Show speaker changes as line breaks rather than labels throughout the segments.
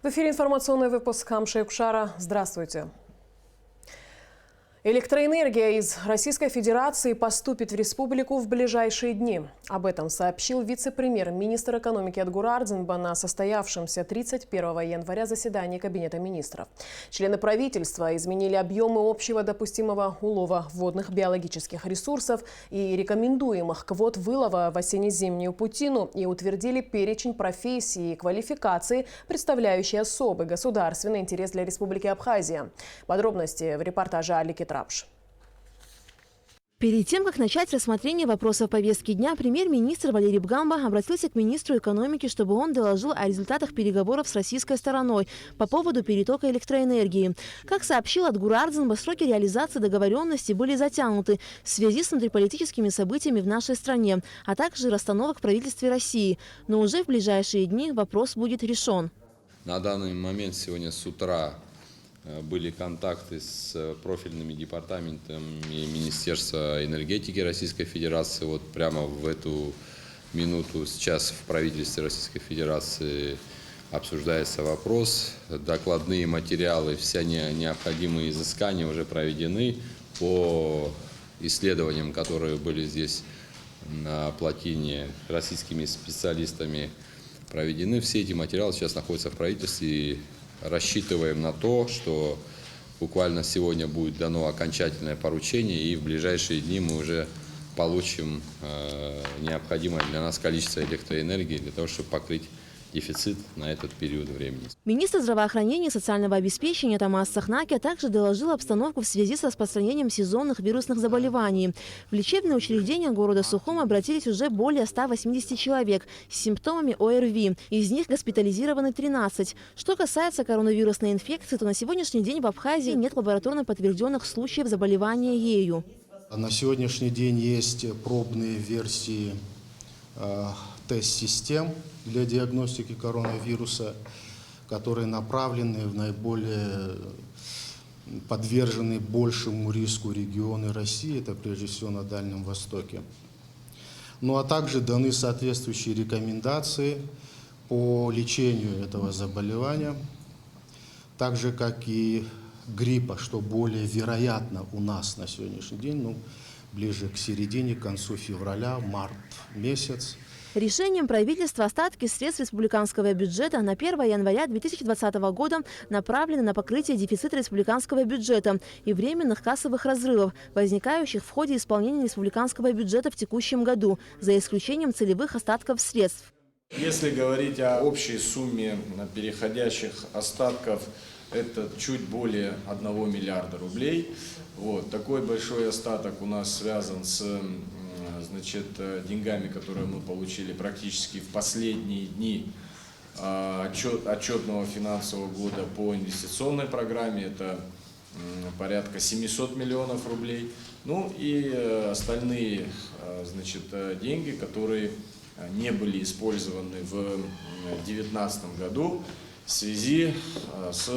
В эфире информационный выпуск Хамши-Кушара. Здравствуйте. Электроэнергия из Российской Федерации поступит в республику в ближайшие дни. Об этом сообщил вице-премьер-министр экономики Адгур Ардзинба на состоявшемся 31 января заседании Кабинета министров. Члены правительства изменили объемы общего допустимого улова водных биологических ресурсов и рекомендуемых квот вылова в осенне-зимнюю путину и утвердили перечень профессий и квалификаций, представляющие особый государственный интерес для Республики Абхазия. Подробности в репортаже Алики Трапш.
Перед тем, как начать рассмотрение вопросов повестки дня, премьер-министр Валерий Бгамба обратился к министру экономики, чтобы он доложил о результатах переговоров с российской стороной по поводу перетока электроэнергии. Как сообщил Адгур Ардзинба, сроки реализации договоренности были затянуты в связи с внутриполитическими событиями в нашей стране, а также расстановок в правительстве России. Но уже в ближайшие дни вопрос будет решен.
На данный момент сегодня с утра были контакты с профильными департаментами Министерства энергетики Российской Федерации. Вот прямо в эту минуту сейчас в правительстве Российской Федерации обсуждается вопрос. Докладные материалы, все необходимые изыскания уже проведены по исследованиям, которые были здесь на плотине российскими специалистами проведены. Все эти материалы сейчас находятся в правительстве. Рассчитываем на то, что буквально сегодня будет дано окончательное поручение, и в ближайшие дни мы уже получим необходимое для нас количество электроэнергии для того, чтобы покрыть дефицит на этот период времени.
Министр здравоохранения и социального обеспечения Тамас Сахнаки также доложил обстановку в связи с распространением сезонных вирусных заболеваний. В лечебные учреждения города Сухум обратились уже более 180 человек с симптомами ОРВИ. Из них госпитализированы 13. Что касается коронавирусной инфекции, то на сегодняшний день в Абхазии нет лабораторно подтвержденных случаев заболевания ею.
На сегодняшний день есть пробные версии тест-систем для диагностики коронавируса, которые направлены в наиболее подверженные большему риску регионы России, это прежде всего на Дальнем Востоке. Ну а также даны соответствующие рекомендации по лечению этого заболевания, так же как и гриппа, что более вероятно у нас на сегодняшний день, ближе к середине, к концу февраля, март месяц.
Решением правительства остатки средств республиканского бюджета на 1 января 2020 года направлены на покрытие дефицита республиканского бюджета и временных кассовых разрывов, возникающих в ходе исполнения республиканского бюджета в текущем году, за исключением целевых остатков средств.
Если говорить о общей сумме переходящих остатков, это чуть более 1 миллиарда рублей. Такой большой остаток у нас связан с деньгами, которые мы получили практически в последние дни отчетного финансового года по инвестиционной программе. Это порядка 700 миллионов рублей. И остальные деньги, которые не были использованы в 2019 году в связи с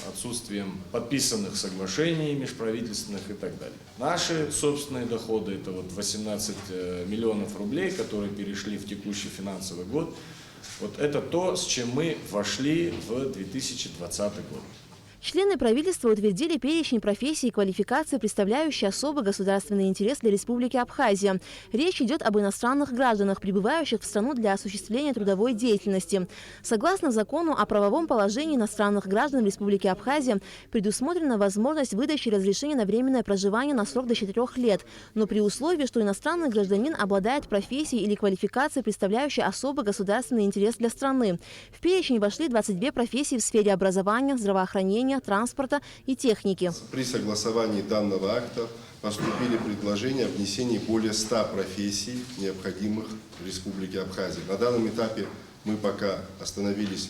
отсутствием подписанных соглашений межправительственных и так далее. Наши собственные доходы – это 18 миллионов рублей, которые перешли в текущий финансовый год. Это то, с чем мы вошли в 2020 год.
Члены правительства утвердили перечень профессий и квалификаций, представляющие особый государственный интерес для Республики Абхазия. Речь идет об иностранных гражданах, прибывающих в страну для осуществления трудовой деятельности. Согласно закону о правовом положении иностранных граждан в Республике Абхазия, предусмотрена возможность выдачи разрешения на временное проживание на срок до 4 лет, но при условии, что иностранный гражданин обладает профессией или квалификацией, представляющей особый государственный интерес для страны. В перечень вошли 22 профессии в сфере образования, здравоохранения, транспорта и техники.
При согласовании данного акта поступили предложения о внесении более 100 профессий, необходимых в Республике Абхазия. На данном этапе мы пока остановились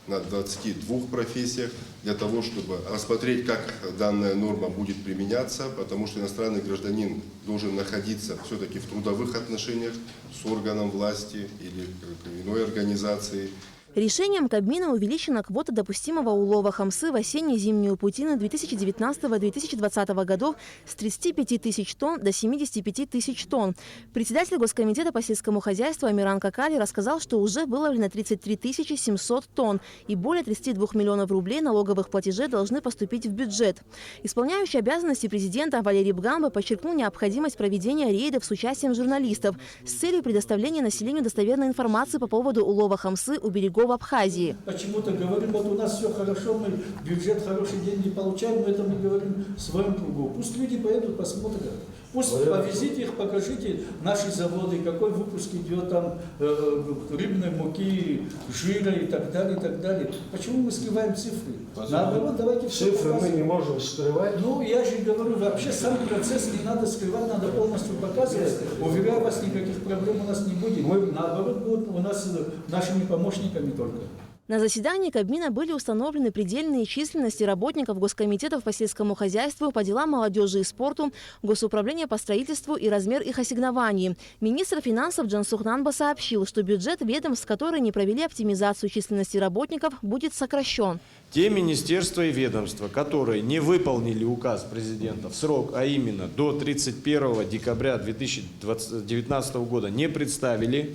на 22 профессиях для того, чтобы рассмотреть, как данная норма будет применяться, потому что иностранный гражданин должен находиться все-таки в трудовых отношениях с органом власти или иной организацией.
Решением Кабмина увеличена квота допустимого улова хамсы в осенне-зимнюю путину 2019-2020 годов с 35 тысяч тонн до 75 тысяч тонн. Председатель Госкомитета по сельскому хозяйству Амиран Какали рассказал, что уже выловлено 33 700 тонн и более 32 миллионов рублей налоговых платежей должны поступить в бюджет. Исполняющий обязанности президента Валерий Бганба подчеркнул необходимость проведения рейдов с участием журналистов с целью предоставления населению достоверной информации по поводу улова хамсы у берегов Абхазии.
Почему-то говорим, вот у нас все хорошо, мы бюджет хорошие деньги получаем, но это мы говорим в своем кругу. Пусть люди поедут, посмотрят. Пусть повезите их, покажите наши заводы, какой выпуск идет там рыбной муки, жира и так далее, и так далее. Почему мы скрываем цифры? Наоборот, давайте все
цифры мы не можем скрывать.
Ну, я же говорю, вообще сам процесс не надо скрывать, надо полностью показывать. Уверяю вас, никаких проблем у нас не будет. Мы, наоборот, будут у нас нашими помощниками только.
На заседании Кабмина были установлены предельные численности работников госкомитетов по сельскому хозяйству, по делам молодежи и спорту, госуправления по строительству и размер их ассигнований. Министр финансов Джансух Нанба сообщил, что бюджет ведомств, которые не провели оптимизацию численности работников, будет сокращен.
Те министерства и ведомства, которые не выполнили указ президента в срок, а именно до 31 декабря 2019 года не представили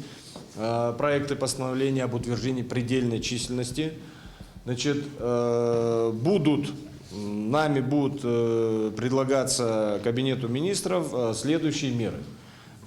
проекты постановления об утверждении предельной численности, значит, нами будут предлагаться Кабинету министров следующие меры.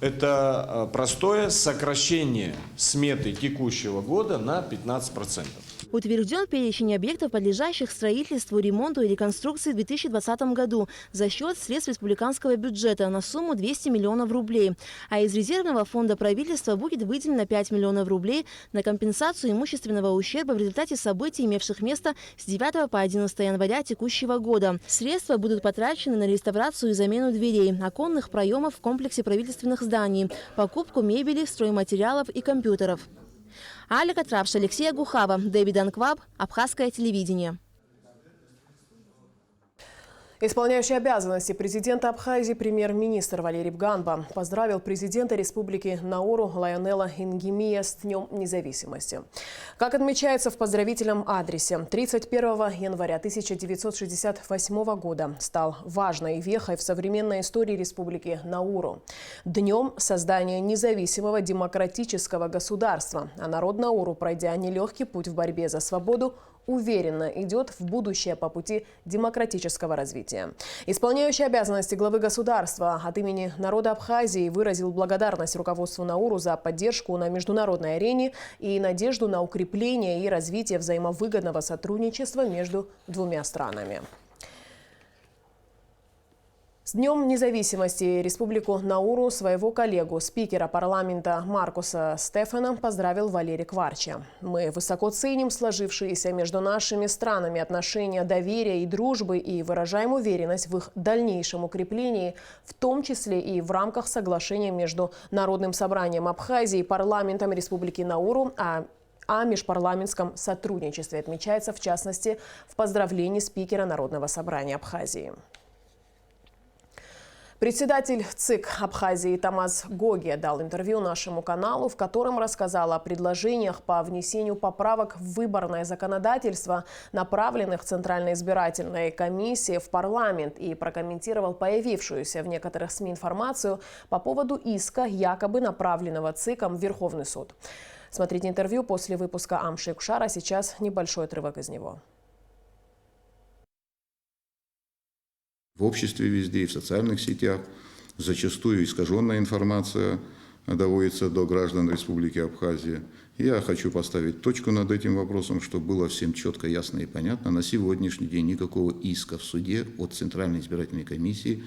Это простое сокращение сметы текущего года на 15%.
Утвержден перечень объектов, подлежащих строительству, ремонту и реконструкции в 2020 году за счет средств республиканского бюджета на сумму 200 миллионов рублей. А из резервного фонда правительства будет выделено 5 миллионов рублей на компенсацию имущественного ущерба в результате событий, имевших место с 9 по 11 января текущего года. Средства будут потрачены на реставрацию и замену дверей, оконных проемов в комплексе правительственных зданий, покупку мебели, стройматериалов и компьютеров. Аля Катравша, Алексей Агухава, Дэвид Анкваб, Абхазское телевидение.
Исполняющий обязанности президента Абхазии премьер-министр Валерий Бганба поздравил президента Республики Науру Лайонела Ингемия с Днем независимости. Как отмечается в поздравительном адресе, 31 января 1968 года стал важной вехой в современной истории Республики Науру. Днем создания независимого демократического государства, а народ Науру, пройдя нелегкий путь в борьбе за свободу, уверенно идет в будущее по пути демократического развития. Исполняющий обязанности главы государства от имени народа Абхазии выразил благодарность руководству Науру за поддержку на международной арене и надежду на укрепление и развитие взаимовыгодного сотрудничества между двумя странами. С Днем независимости Республику Науру своего коллегу, спикера парламента Маркуса Стефана, поздравил Валерий Кварча. «Мы высоко ценим сложившиеся между нашими странами отношения доверия и дружбы и выражаем уверенность в их дальнейшем укреплении, в том числе и в рамках соглашения между Народным собранием Абхазии и парламентом Республики Науру о межпарламентском сотрудничестве», отмечается в частности в поздравлении спикера Народного собрания Абхазии. Председатель ЦИК Абхазии Тамаз Гоги дал интервью нашему каналу, в котором рассказал о предложениях по внесению поправок в выборное законодательство, направленных Центральной избирательной комиссии в парламент, и прокомментировал появившуюся в некоторых СМИ информацию по поводу иска, якобы направленного ЦИКом в Верховный суд. Смотрите интервью после выпуска Амши Кушара. Сейчас небольшой отрывок из него.
В обществе везде и в социальных сетях зачастую искаженная информация доводится до граждан Республики Абхазия. Я хочу поставить точку над этим вопросом, чтобы было всем четко, ясно и понятно. На сегодняшний день никакого иска в суде от Центральной избирательной комиссии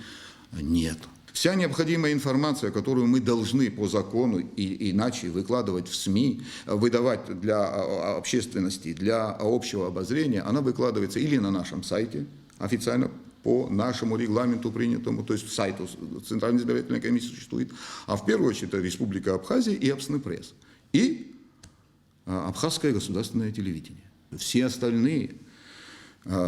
нет. Вся необходимая информация, которую мы должны по закону и иначе выкладывать в СМИ, выдавать для общественности, для общего обозрения, она выкладывается или на нашем сайте официально, по нашему регламенту принятому, то есть сайту Центральной избирательной комиссии существует, а в первую очередь это Республика Абхазия и Абснепресс, и Абхазское государственное телевидение. Все остальные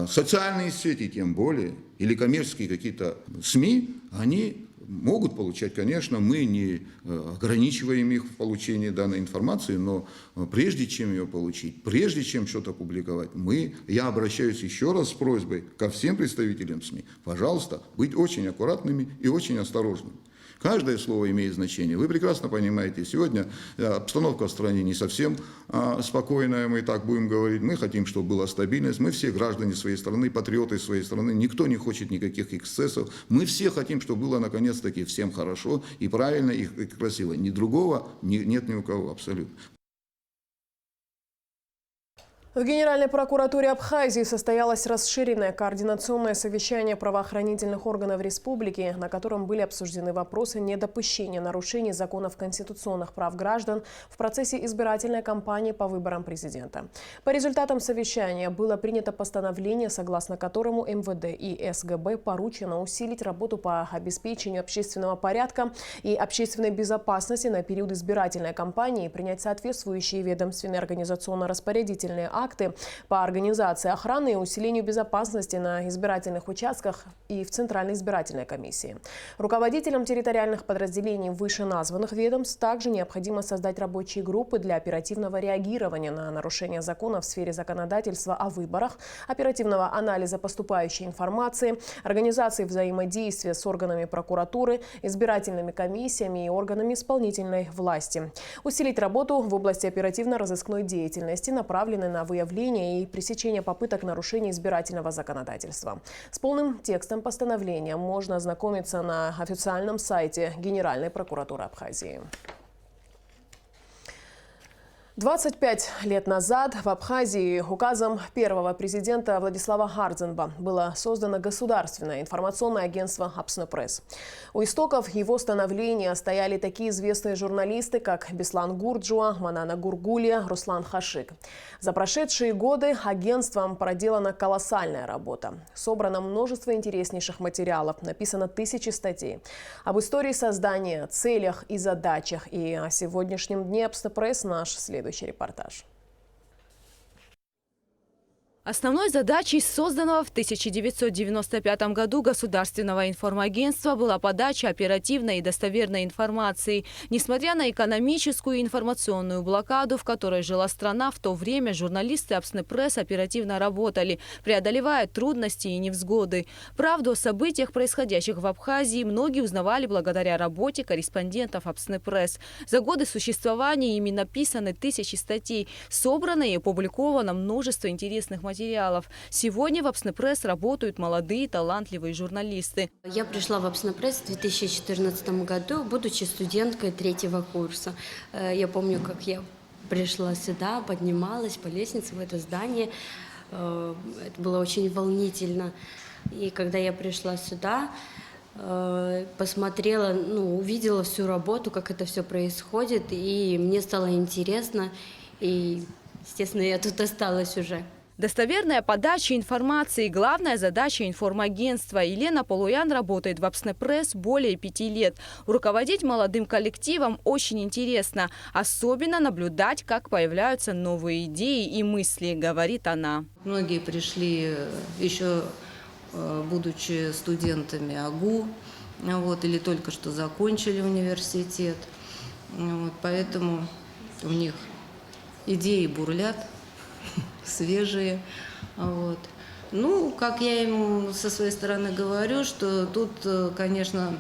социальные сети, тем более, или коммерческие какие-то СМИ, они могут получать, конечно, мы не ограничиваем их в получении данной информации, но прежде чем ее получить, прежде чем что-то публиковать, я обращаюсь еще раз с просьбой ко всем представителям СМИ, пожалуйста, быть очень аккуратными и очень осторожными. Каждое слово имеет значение. Вы прекрасно понимаете, сегодня обстановка в стране не совсем спокойная, мы так будем говорить. Мы хотим, чтобы была стабильность. Мы все граждане своей страны, патриоты своей страны. Никто не хочет никаких эксцессов. Мы все хотим, чтобы было наконец-таки всем хорошо и правильно, и красиво. Ни другого нет ни у кого абсолютно.
В Генеральной прокуратуре Абхазии состоялось расширенное координационное совещание правоохранительных органов республики, на котором были обсуждены вопросы недопущения нарушений законов конституционных прав граждан в процессе избирательной кампании по выборам президента. По результатам совещания было принято постановление, согласно которому МВД и СГБ поручено усилить работу по обеспечению общественного порядка и общественной безопасности на период избирательной кампании и принять соответствующие ведомственные организационно-распорядительные акты по организации охраны и усилению безопасности на избирательных участках и в Центральной избирательной комиссии. Руководителям территориальных подразделений вышеназванных ведомств также необходимо создать рабочие группы для оперативного реагирования на нарушения закона в сфере законодательства о выборах, оперативного анализа поступающей информации, организации взаимодействия с органами прокуратуры, избирательными комиссиями и органами исполнительной власти. Усилить работу в области оперативно-розыскной деятельности, направленной на выявление и пресечение попыток нарушения избирательного законодательства. С полным текстом постановления можно ознакомиться на официальном сайте Генеральной прокуратуры Абхазии. 25 лет назад в Абхазии указом первого президента Владислава Гардзенба было создано государственное информационное агентство «Апснепресс». У истоков его становления стояли такие известные журналисты, как Беслан Гурджуа, Манана Гургулия, Руслан Хашик. За прошедшие годы агентством проделана колоссальная работа. Собрано множество интереснейших материалов, написано тысячи статей. Об истории создания, целях и задачах. И о сегодняшнем дне «Апснепресс» наш следующий репортаж.
Основной задачей созданного в 1995 году Государственного информагентства была подача оперативной и достоверной информации. Несмотря на экономическую и информационную блокаду, в которой жила страна, в то время журналисты Апснепресс оперативно работали, преодолевая трудности и невзгоды. Правду о событиях, происходящих в Абхазии, многие узнавали благодаря работе корреспондентов Апснепресс. За годы существования ими написаны тысячи статей, собрано и опубликовано множество интересных материалов. Сегодня в Апснепресс работают молодые талантливые журналисты.
Я пришла в Апснепресс в 2014 году, будучи студенткой 3-го курса. Я помню, как я пришла сюда, поднималась по лестнице в это здание. Это было очень волнительно. И когда я пришла сюда, посмотрела, увидела всю работу, как это все происходит, и мне стало интересно. И, естественно, я тут осталась уже.
Достоверная подача информации – главная задача информагентства. Елена Полуян работает в Апснепресс более 5 лет. Руководить молодым коллективом очень интересно. Особенно наблюдать, как появляются новые идеи и мысли, говорит она.
Многие пришли еще будучи студентами АГУ, или только что закончили университет. Поэтому у них идеи бурлят, свежие. Как я им со своей стороны говорю, что тут, конечно,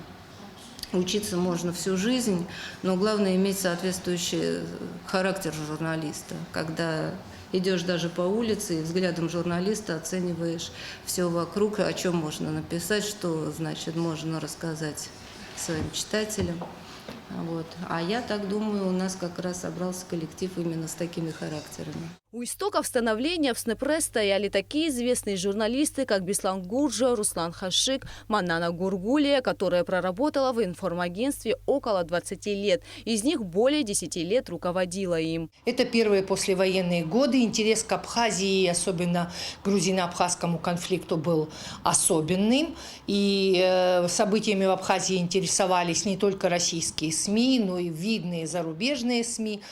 учиться можно всю жизнь, но главное иметь соответствующий характер журналиста. Когда идешь даже по улице и взглядом журналиста оцениваешь все вокруг, о чем можно написать, что, значит, можно рассказать своим читателям. А я так думаю, у нас как раз собрался коллектив именно с такими характерами.
У истоков становления Апснепресс стояли такие известные журналисты, как Беслан Гурджуа, Руслан Хашик, Манана Гургулия, которая проработала в информагентстве около 20 лет. Из них более 10 лет руководила им.
Это первые послевоенные годы. Интерес к Абхазии, особенно к грузино-абхазскому конфликту, был особенным. И событиями в Абхазии интересовались не только российские СМИ, но и видные зарубежные СМИ.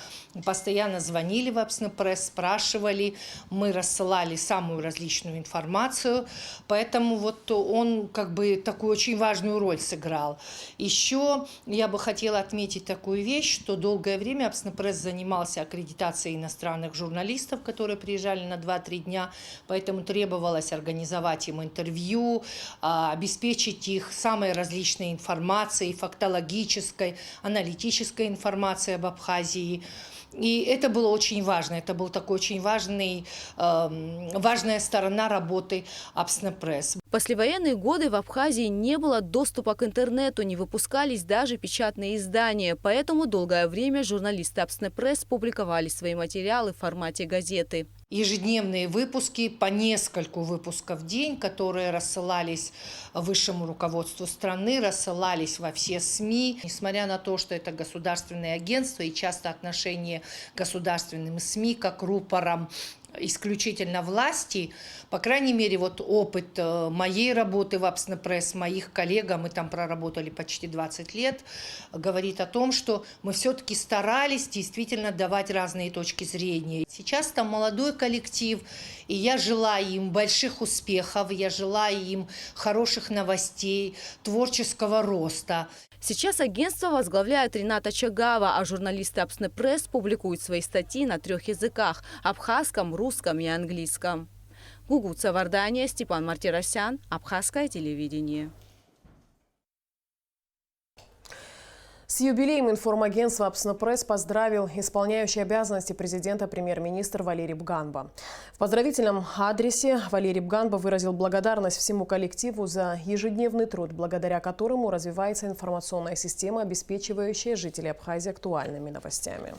Постоянно звонили в Апснепресс, спрашивали, спрашивали, мы рассылали самую различную информацию, поэтому вот он как бы такую очень важную роль сыграл. Еще я бы хотела отметить такую вещь, что долгое время Апснепресс занимался аккредитацией иностранных журналистов, которые приезжали на 2-3 дня, поэтому требовалось организовать им интервью, обеспечить их самой различной информацией, фактологической, аналитической информацией об Абхазии. И это было очень важно, это был такой очень важная сторона работы Апснепресс.
В послевоенные годы в Абхазии не было доступа к интернету, не выпускались даже печатные издания. Поэтому долгое время журналисты Апснепресс публиковали свои материалы в формате газеты.
Ежедневные выпуски, по нескольку выпусков в день, которые рассылались высшему руководству страны, рассылались во все СМИ. Несмотря на то, что это государственные агентства и часто отношение к государственным СМИ как рупорам исключительно власти, по крайней мере, вот опыт моей работы в Апснепресс, моих коллег, мы там проработали почти 20 лет, говорит о том, что мы все-таки старались действительно давать разные точки зрения. Сейчас там молодой коллектив, и я желаю им больших успехов, я желаю им хороших новостей, творческого роста.
Сейчас агентство возглавляет Рената Чагава, а журналисты Апснепресс публикуют свои статьи на 3 языках – абхазском, русском и английском. Гугуца Вардания, Степан Мартиросян, Абхазское телевидение.
С юбилеем информагентства Апснепресс поздравил исполняющий обязанности президента премьер-министр Валерий Бганба. В поздравительном адресе Валерий Бганба выразил благодарность всему коллективу за ежедневный труд, благодаря которому развивается информационная система, обеспечивающая жителей Абхазии актуальными новостями.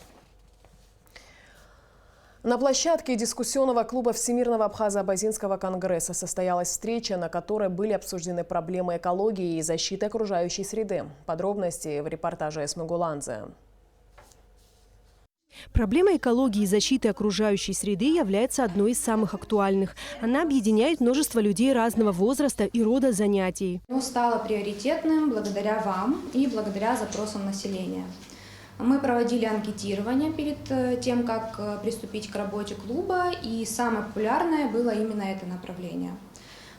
На площадке дискуссионного клуба Всемирного Абхазо-Абазинского конгресса состоялась встреча, на которой были обсуждены проблемы экологии и защиты окружающей среды. Подробности в репортаже Эсмы Гуланзе.
Проблема экологии и защиты окружающей среды является одной из самых актуальных. Она объединяет множество людей разного возраста и рода занятий.
Стало приоритетным благодаря вам и благодаря запросам населения. Мы проводили анкетирование перед тем, как приступить к работе клуба, и самое популярное было именно это направление.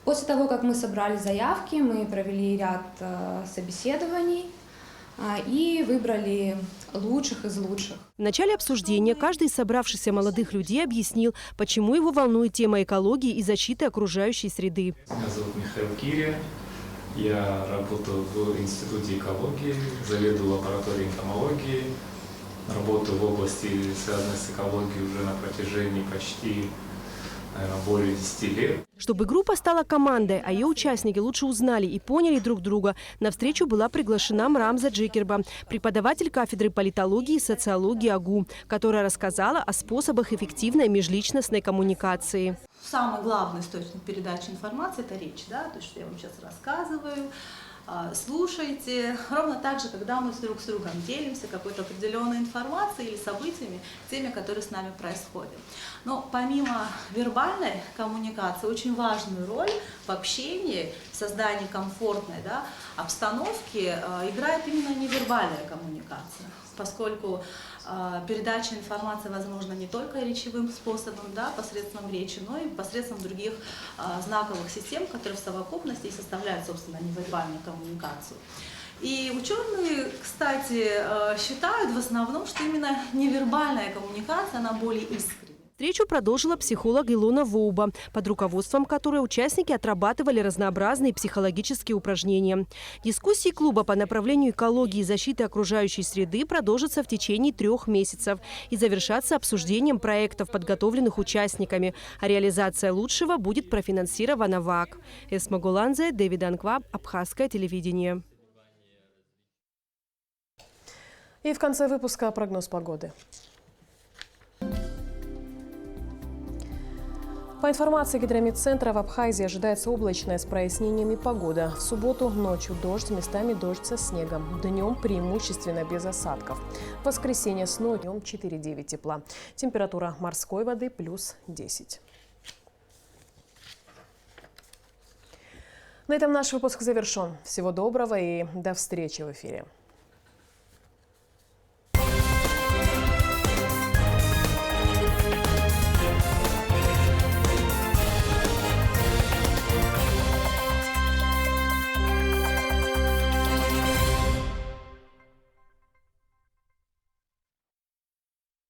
После того, как мы собрали заявки, мы провели ряд собеседований и выбрали лучших из лучших.
В начале обсуждения каждый из собравшихся молодых людей объяснил, почему его волнует тема экологии и защиты окружающей среды.
Меня зовут Михаил Кири. Я работаю в Институте экологии, заведую лабораторией энтомологии, работаю в области, связанной с экологией, уже на протяжении почти, наверное, более 10 лет.
Чтобы группа стала командой, а ее участники лучше узнали и поняли друг друга, на встречу была приглашена Мрамза Джикерба, преподаватель кафедры политологии и социологии АГУ, которая рассказала о способах эффективной межличностной коммуникации.
Самый главный источник передачи информации – это речь, да, то, что я вам сейчас рассказываю. Слушайте. Ровно так же, когда мы друг с другом делимся какой-то определенной информацией или событиями, теми, которые с нами происходят. Но помимо вербальной коммуникации, очень важную роль в общении, в создании комфортной, да, обстановки играет именно невербальная коммуникация, поскольку передача информации возможна не только речевым способом, да, посредством речи, но и посредством других знаковых систем, которые в совокупности и составляют, собственно, невербальную коммуникацию. И ученые, кстати, считают в основном, что именно невербальная коммуникация, она более искренняя.
Встречу продолжила психолог Илона Воуба, под руководством которой участники отрабатывали разнообразные психологические упражнения. Дискуссии клуба по направлению экологии и защиты окружающей среды продолжатся в течение 3 месяцев и завершатся обсуждением проектов, подготовленных участниками. А реализация лучшего будет профинансирована ВАК. Эсма Гуланзе, Дэвид Анква, Абхазское телевидение.
И в конце выпуска прогноз погоды. По информации Гидрометцентра, в Абхазии ожидается облачная с прояснениями погода. В субботу ночью дождь, местами дождь со снегом. Днем преимущественно без осадков. В воскресенье с ночью днем 4-9 тепла. Температура морской воды плюс 10. На этом наш выпуск завершен. Всего доброго и до встречи в эфире.